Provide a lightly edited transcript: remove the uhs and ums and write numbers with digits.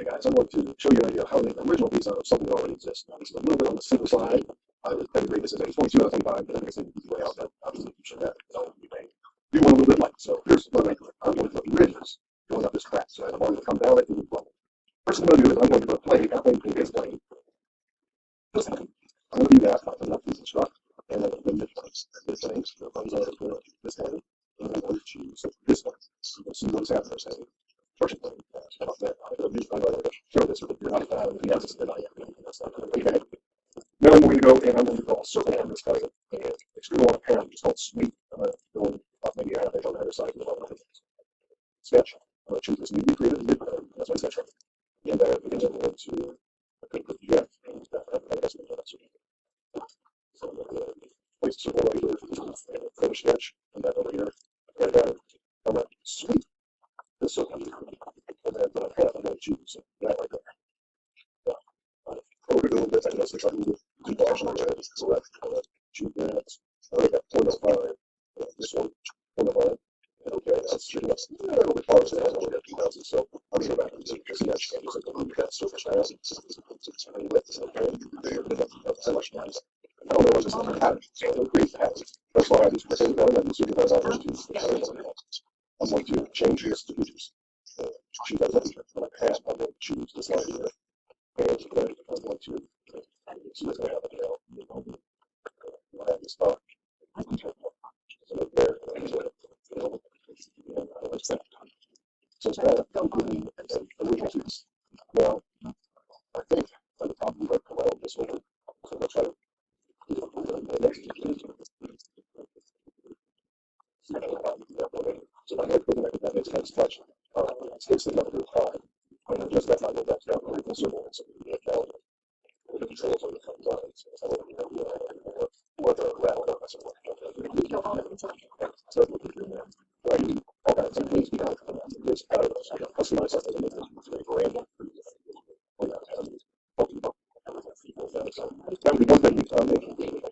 Okay, guys, I'm going to show you an idea of how to make an original piece out of something that already exists. Now, this is a little bit on the simple side. I would rate this as a 22 out of 25, but I think it's an easy way out. That obviously you should have you may do one a little bit light. So here's what I do. I'm going to put ridges going up this crack. So as I'm going to come down it, it will bubble. First thing I'm going to do is I'm going to put a plate, halfway between this plane. This thing. I'm going to do that, not enough piece of struck, and then the mid planes. This thing, the ones out of this one, and I'm going to choose this one. So you'll see what's happening. First thing, about that. I'm going to show this, but you're not this is not yet. Okay. Now I'm going to go and I'm going to draw a circle on this plane and extrude on a pen, which is called sweep. I'm going up maybe a half inch on the other side of the bottom. Sketch. I'm going to choose this newly created mid plane. That's my sketch. And then I'm going to put Jeff and that's so I'm going to place a circle right here and finish sketch and then over here. And then I'm going to sweep this circle. And then I'm going to choose that right there. Over a little bit, I guess, try to do the action on the edge. So that's choose that. I got 0.05. This one, 0.05. Okay, that's shooting up a little bit farther than I only got 2,000. So I'm going to go back and just sketch and just like that surface now. And let this okay. That's so much nice. I don't know what's just like a pattern. So I'm going to create the pattern. That's why I just put it down and then super guys out there I'm going to change this to features. Choose that letter. When I pass, I'm going to choose this line here. And then I'm going to see what's going to happen now. We'll have this up. So right there. So it's kind of original piece. Now, I think I would probably work around this one. So I'm going to try to do the next so my head putting that makes sense touch. Sticks the number 5. And just that's not going back down the circle. So we get down the controls on the front lines. So or the rattle up. So all kinds of things behind this out of us. Customize something that is very random. That would be one thing